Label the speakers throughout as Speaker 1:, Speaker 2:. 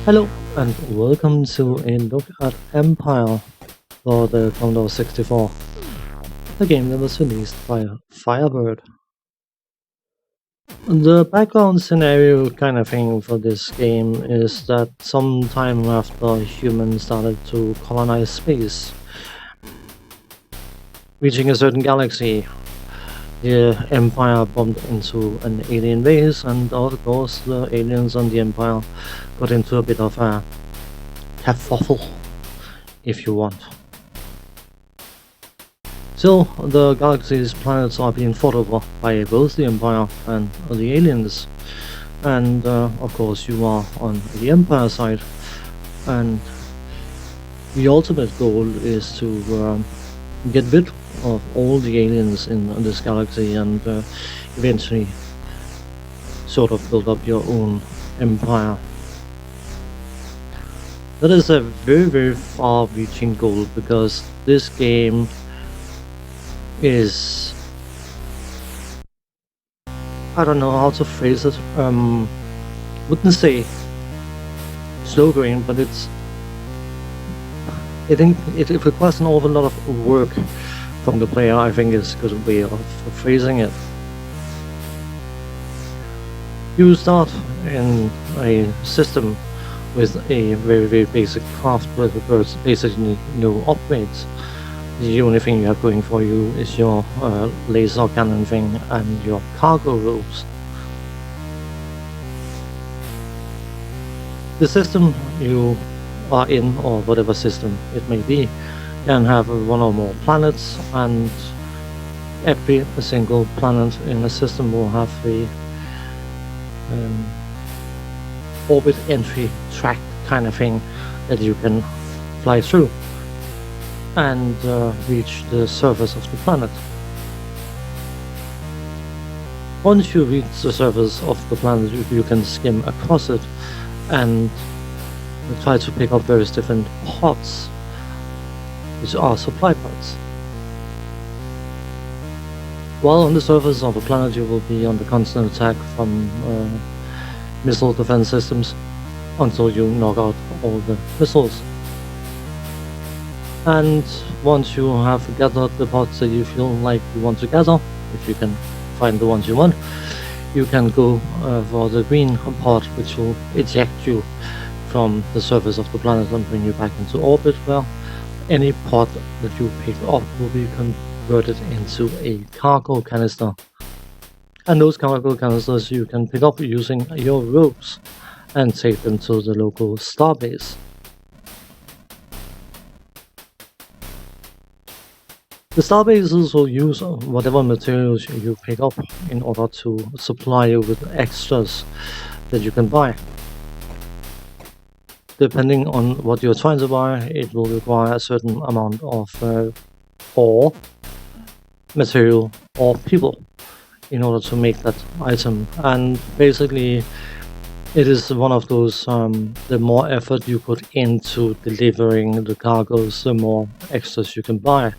Speaker 1: Hello and welcome to a look at Empire for the Commodore 64, a game that was released by Firebird. The background scenario kind of thing for this game is that some time after humans started to colonize space, reaching a certain galaxy, the Empire bumped into an alien base, and of course the aliens and the Empire got into a bit of a kerfuffle, if you want. Still, the galaxy's planets are being fought over by both the Empire and the aliens, and of course you are on the Empire side, and the ultimate goal is to get rid of all the aliens in this galaxy and eventually sort of build up your own empire. That is a very far-reaching goal, because this game is, I don't know how to phrase it, wouldn't say slow going, but it requires an awful lot of work from the player. I think is a good way of phrasing it. You start in a system with a very basic craft with basically no upgrades. The only thing you have going for you is your laser cannon thing and your cargo ropes. The system you are in, or whatever system it may be, can have one or more planets, and every single planet in a system will have a orbit entry track kind of thing that you can fly through and reach the surface of the planet. Once you reach the surface of the planet, you can skim across it and try to pick up various different pods, which are supply pods. While on the surface of a planet, you will be under constant attack from missile defense systems until you knock out all the missiles. And once you have gathered the pods that you feel like you want to gather, if you can find the ones you want, you can go for the green pod, which will eject you from the surface of the planet and bring you back into orbit, where any pod that you pick up will be converted into a cargo canister. And those cargo canisters you can pick up using your ropes and take them to the local starbase. The starbases will use whatever materials you pick up in order to supply you with extras that you can buy. Depending on what you're trying to buy, it will require a certain amount of ore, material, or people in order to make that item. And basically it is one of those, the more effort you put into delivering the cargoes, the more extras you can buy.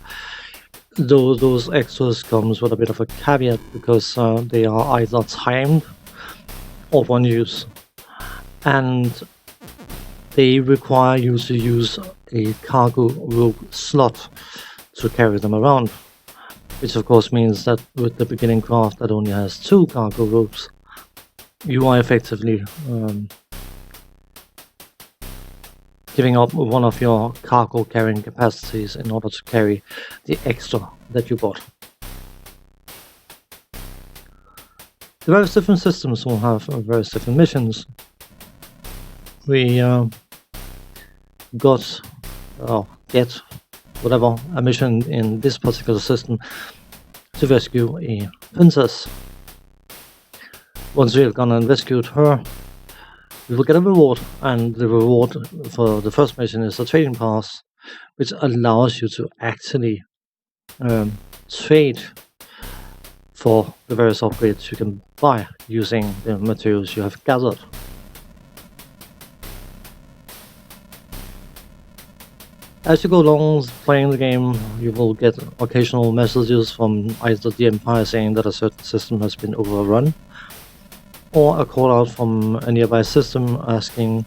Speaker 1: Though those extras comes with a bit of a caveat, because they are either timed or one use, and they require you to use a cargo rope slot to carry them around, which of course means that with the beginning craft that only has 2 cargo ropes, you are effectively giving up one of your cargo carrying capacities in order to carry the extra that you bought. The various different systems will have various different missions. We get whatever a mission in this particular system to rescue a princess. Once we have gone and rescued her, we will get a reward, and the reward for the first mission is a trading pass, which allows you to actually trade for the various upgrades you can buy using the materials you have gathered. As you go along playing the game, you will get occasional messages from either the Empire saying that a certain system has been overrun, or a call out from a nearby system asking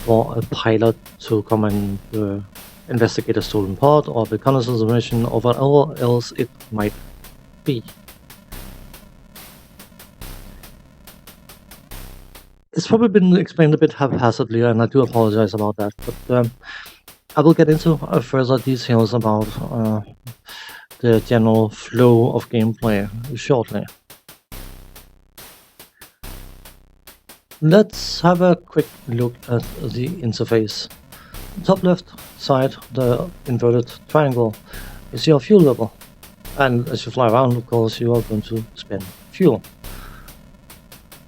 Speaker 1: for a pilot to come and investigate a stolen pod or the reconnaissance mission or whatever else it might be. It's probably been explained a bit haphazardly, and I do apologize about that, but I will get into further details about the general flow of gameplay shortly. Let's have a quick look at the interface. Top left side, the inverted triangle, is your fuel level, and as you fly around, of course, you are going to spend fuel.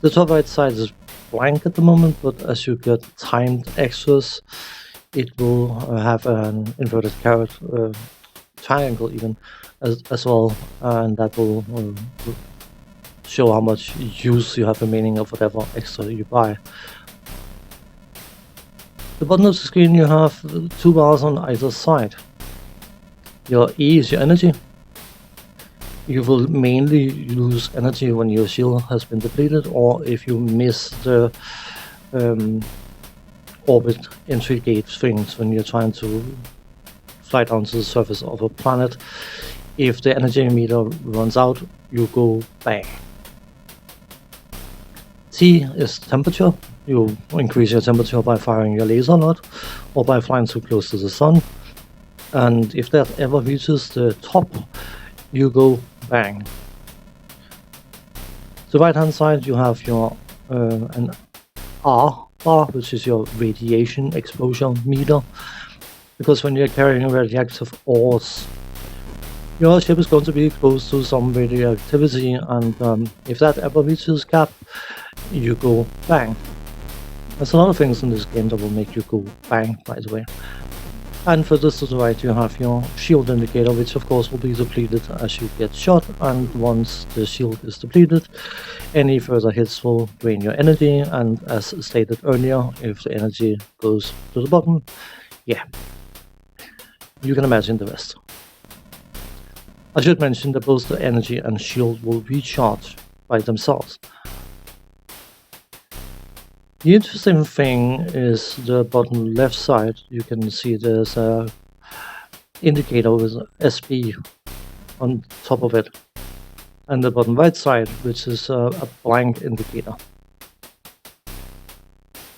Speaker 1: The top right side is blank at the moment, but as you get timed extras, it will have an inverted carrot triangle even as well, and that will show how much use you have remaining of whatever extra you buy. The bottom of the screen, you have 2 bars on either side. Your E is your energy. You will mainly lose energy when your shield has been depleted, or if you miss the orbit entry gate things when you're trying to fly down to the surface of a planet. If the energy meter runs out, you go bang. T is temperature. You increase your temperature by firing your laser a lot, or by flying too close to the sun. And if that ever reaches the top, you go bang. The right hand side, you have your an R bar, which is your radiation exposure meter, because when you're carrying radioactive ores, your ship is going to be exposed to some radioactivity, and if that ever reaches cap, you go bang. There's a lot of things in this game that will make you go bang, by the way. And further to the right, you have your shield indicator, which of course will be depleted as you get shot, and once the shield is depleted, any further hits will drain your energy, and as stated earlier, if the energy goes to the bottom, yeah, you can imagine the rest. I should mention that both the energy and shield will recharge by themselves. The interesting thing is the bottom left side. You can see there's a indicator with SB on top of it, and the bottom right side, which is a blank indicator.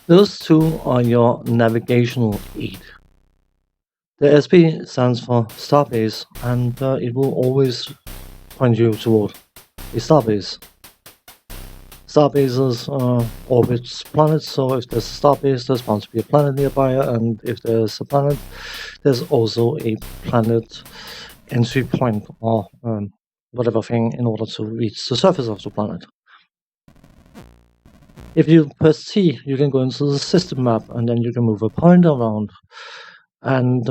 Speaker 1: Those two are your navigational aid. The SB stands for Starbase, and it will always point you toward a starbase. Starbases orbit planets, so if there's a starbase, there's bound to be a planet nearby, and if there's a planet, there's also a planet entry point or whatever thing in order to reach the surface of the planet. If you press T, you can go into the system map, and then you can move a pointer around, and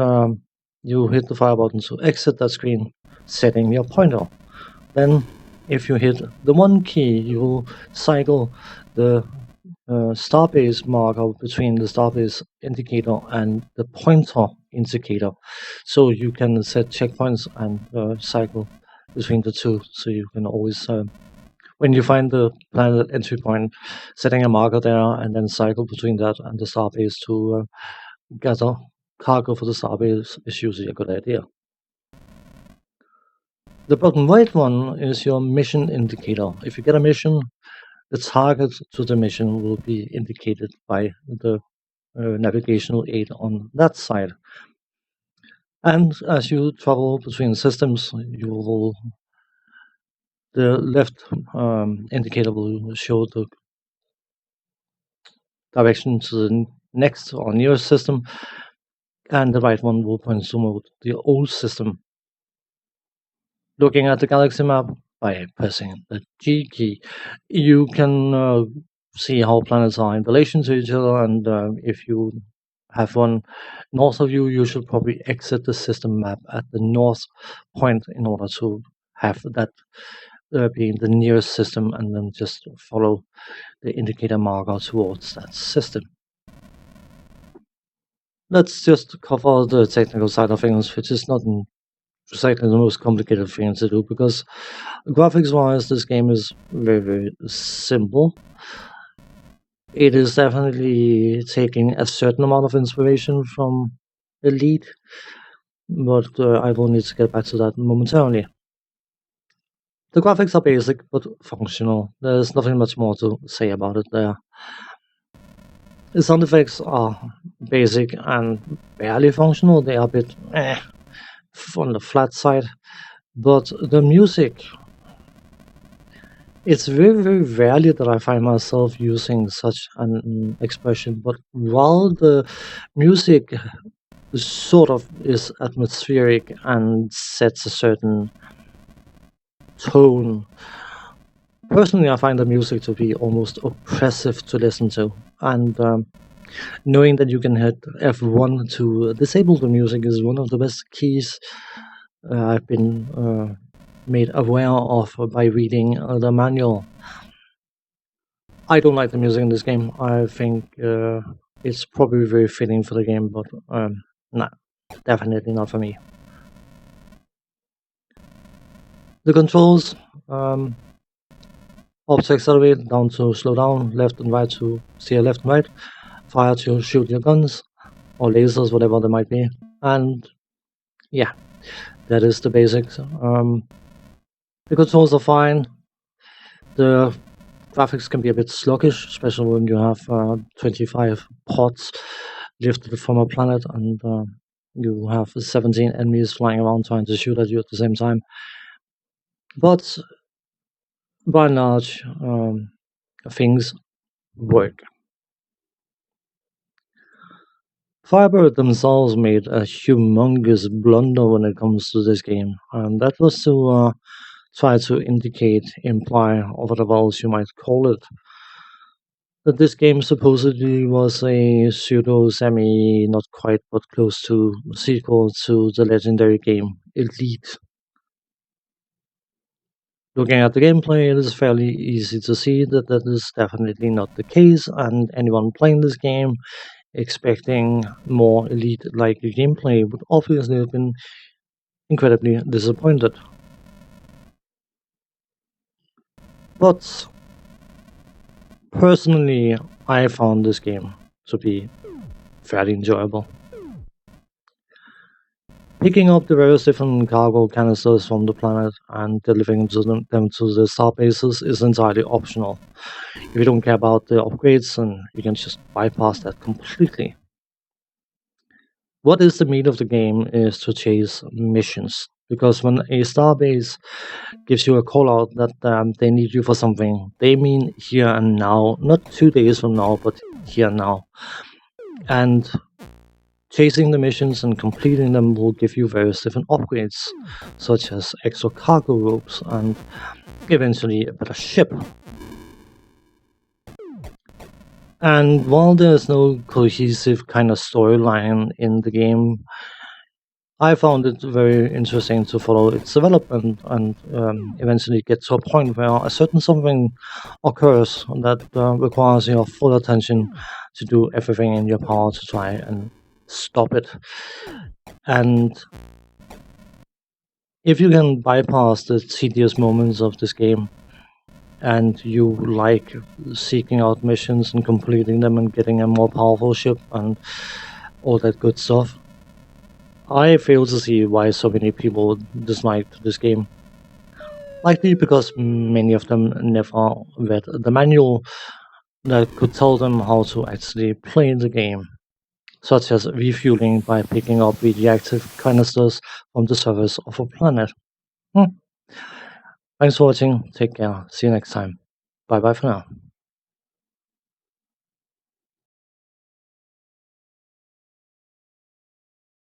Speaker 1: you hit the fire button to exit that screen, setting your pointer. Then if you hit the 1 key, you will cycle the starbase marker between the starbase indicator and the pointer indicator, so you can set checkpoints and cycle between the two, so you can always when you find the planet entry point, setting a marker there and then cycle between that and the starbase to gather cargo for the starbase is usually a good idea. The bottom right one is your mission indicator. If you get a mission, the target to the mission will be indicated by the navigational aid on that side. And as you travel between systems, the left indicator will show the direction to the next or nearest system, and the right one will point to the old system. Looking at the galaxy map by pressing the G key, you can see how planets are in relation to each other, and if you have one north of you, you should probably exit the system map at the north point in order to have that being the nearest system, and then just follow the indicator marker towards that system. Let's just cover the technical side of things, which is not exactly the most complicated thing to do, because graphics wise this game is very, very simple. It is definitely taking a certain amount of inspiration from Elite, but I will need to get back to that momentarily. The graphics are basic but functional. There's nothing much more to say about it there. The sound effects are basic and barely functional. They are a bit on the flat side. But the music, it's very, very rarely that I find myself using such an expression. But while the music sort of is atmospheric and sets a certain tone, personally, I find the music to be almost oppressive to listen to. And knowing that you can hit F1 to disable the music is one of the best keys I've been made aware of by reading the manual. I don't like the music in this game. I think it's probably very fitting for the game, but nah, definitely not for me. The controls, um, up to accelerate, down to slow down, left and right to steer left and right, fire to shoot your guns, or lasers, whatever they might be. And yeah, that is the basics. The controls are fine. The graphics can be a bit sluggish, especially when you have 25 pods lifted from a planet and you have 17 enemies flying around trying to shoot at you at the same time. But by and large, things work. Firebird themselves made a humongous blunder when it comes to this game, and that was to try to indicate, imply, or whatever else you might call it, that this game supposedly was a pseudo semi, not quite, but close to sequel to the legendary game Elite. Looking at the gameplay, it is fairly easy to see that that is definitely not the case, and anyone playing this game expecting more Elite-like gameplay would obviously have been incredibly disappointed. But personally, I found this game to be fairly enjoyable. Picking up the various different cargo canisters from the planet and delivering them to the star bases is entirely optional. If you don't care about the upgrades, then you can just bypass that completely. What is the meat of the game is to chase missions. Because when a starbase gives you a call out that they need you for something, they mean here and now, not 2 days from now, but here and now. And chasing the missions and completing them will give you various different upgrades, such as extra cargo ropes and eventually a better ship. And while there's no cohesive kind of storyline in the game, I found it very interesting to follow its development and eventually get to a point where a certain something occurs that requires your full attention to do everything in your power to try and stop it. And if you can bypass the tedious moments of this game and you like seeking out missions and completing them and getting a more powerful ship and all that good stuff, I fail to see why so many people disliked this game. Likely because many of them never read the manual that could tell them how to actually play the game, such as refueling by picking up radioactive canisters from the surface of a planet. Hmm. Thanks for watching, take care, see you next time. Bye bye for now.